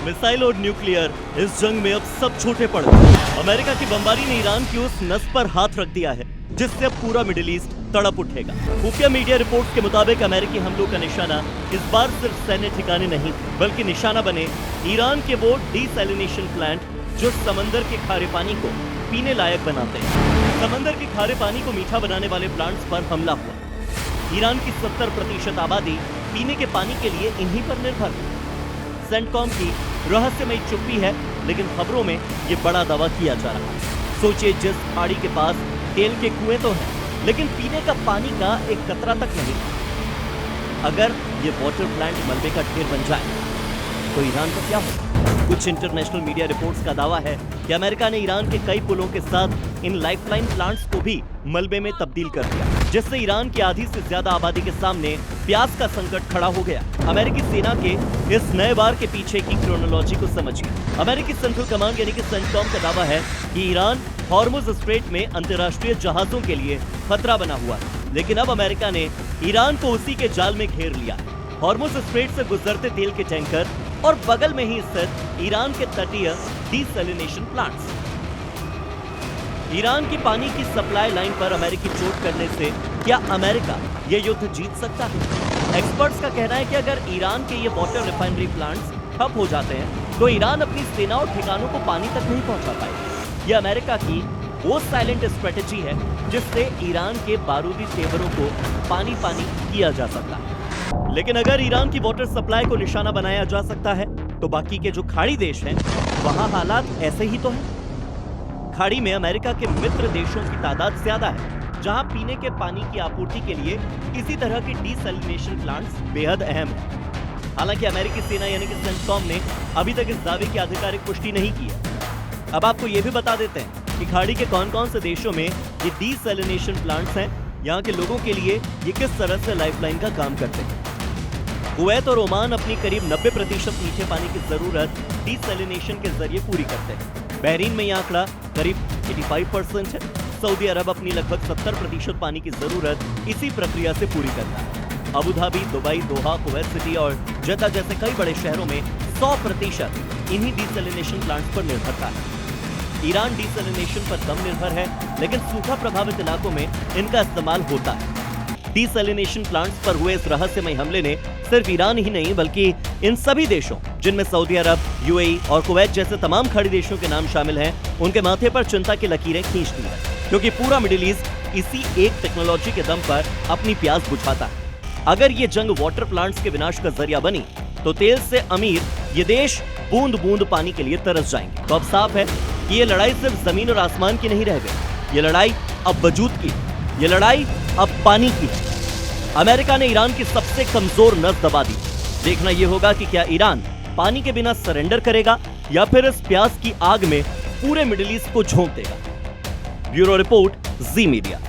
Missile और nuclear, इस जंग में अब सब छोटे पड़ गए। अमेरिका की बमबारी ने ईरान की उस नस पर हाथ रख दिया है जिससे अब पूरा मिडिल ईस्ट तड़प उठेगा। खुफिया मीडिया रिपोर्ट्स के मुताबिक अमेरिकी हमलों का निशाना इस बार सिर्फ सैन्य ठिकाने नहीं बल्कि निशाना बने ईरान के वो डीसैलिनेशन प्लांट जो समंदर के खारे पानी को पीने लायक बनाते हैं। समंदर के खारे पानी को मीठा बनाने वाले प्लांट्स पर हमला हुआ। ईरान की 70% आबादी पीने के पानी के लिए इन्हीं पर निर्भर है। सेंटकॉम की रहस्यमयी चुप्पी है, लेकिन खबरों में ये बड़ा दावा किया जा रहा है। सोचिए, जिस खाड़ी के पास तेल के कुएं तो हैं, लेकिन पीने का पानी का एक कतरा तक नहीं। अगर ये वाटर प्लांट मलबे का ढेर बन जाए तो ईरान का क्या होगा? कुछ इंटरनेशनल मीडिया रिपोर्ट्स का दावा है कि अमेरिका ने ईरान के कई पुलों के साथ इन लाइफलाइन प्लांट्स को भी मलबे में तब्दील कर दिया, जिससे ईरान की आधी से ज्यादा आबादी के सामने प्यास का संकट खड़ा हो गया। अमेरिकी सेना के इस नए वार के पीछे की क्रोनोलॉजी को समझिए। अमेरिकी सेंट्रल कमांड यानी कि सेंटकॉम का दावा है कि ईरान हॉर्मुज स्ट्रेट में अंतर्राष्ट्रीय जहाजों के लिए खतरा बना हुआ है, लेकिन अब अमेरिका ने ईरान को उसी के जाल में घेर लिया। हॉर्मुज स्ट्रेट से गुजरते तेल के टैंकर और बगल में ही स्थित ईरान के तटीय डीसैलिनेशन प्लांट्स। ईरान की पानी की सप्लाई लाइन पर अमेरिकी चोट करने से क्या अमेरिका ये युद्ध जीत सकता है? एक्सपर्ट्स का कहना है कि अगर ईरान के ये वाटर रिफाइनरी प्लांट्स ठप हो जाते हैं तो ईरान अपनी सेना और ठिकानों को पानी तक नहीं पहुंचा पाएगा। यह अमेरिका की वो साइलेंट स्ट्रेटेजी है जिससे ईरान के बारूदी तेवरों को पानी किया जा सकता है। लेकिन अगर ईरान की वाटर सप्लाई को निशाना बनाया जा सकता है तो बाकी के जो खाड़ी देश हैं वहां हालात ऐसे ही तो हैं। खाड़ी में अमेरिका के मित्र देशों की तादाद ज्यादा है, जहां पीने के पानी की आपूर्ति के लिए इसी तरह के डीसैलिनेशन प्लांट्स बेहद अहम है। हालांकि अमेरिकी सेना यानी कि सेंटकॉम ने अभी तक इस दावे की आधिकारिक पुष्टि नहीं की है। अब आपको ये भी बता देते हैं कि खाड़ी के कौन कौन से देशों में ये डीसैलिनेशन प्लांट्स हैं, यहाँ के लोगों के लिए ये किस तरह से लाइफलाइन का काम करते हैं। कुवैत और ओमान अपनी करीब 90% मीठे पानी की जरूरत डीसैलिनेशन के जरिए पूरी करते हैं। बहरीन में यह आंकड़ा करीब 85% है। सऊदी अरब अपनी लगभग 70% पानी की जरूरत इसी प्रक्रिया से पूरी करता है। अबू धाबी, दुबई, दोहा, कुवैत सिटी और जद्दा जैसे कई बड़े शहरों में 100% इन्हीं डीसैलिनेशन प्लांट्स पर निर्भरता है। ईरान डीसैलिनेशन पर कम निर्भर है, लेकिन सूखा प्रभावित इलाकों में इनका इस्तेमाल होता है। डीसैलिनेशन प्लांट्स पर हुए इस रहस्यमय हमले ने सिर्फ ईरान ही नहीं बल्कि इन सभी देशों, जिनमें सऊदी अरब, यूएई और कुवैत जैसे तमाम खाड़ी देशों के नाम शामिल हैं, उनके माथे पर चिंता की लकीरें खींच दी है, क्योंकि पूरा मिडिल ईस्ट इसी एक टेक्नोलॉजी के दम पर अपनी प्यास बुझाता है। अगर ये जंग वाटर प्लांट्स के विनाश का जरिया बनी तो तेल से अमीर ये देश बूंद बूंद पानी के लिए तरस जाएंगे। तो अब साफ है कि ये लड़ाई सिर्फ जमीन और आसमान की नहीं रह गई, ये लड़ाई अब वजूद की, ये लड़ाई अब पानी की है। अमेरिका ने ईरान की सबसे कमजोर नस दबा दी। देखना यह होगा कि क्या ईरान पानी के बिना सरेंडर करेगा या फिर इस प्यास की आग में पूरे मिडिल ईस्ट को झोंक देगा। ब्यूरो रिपोर्ट, जी मीडिया।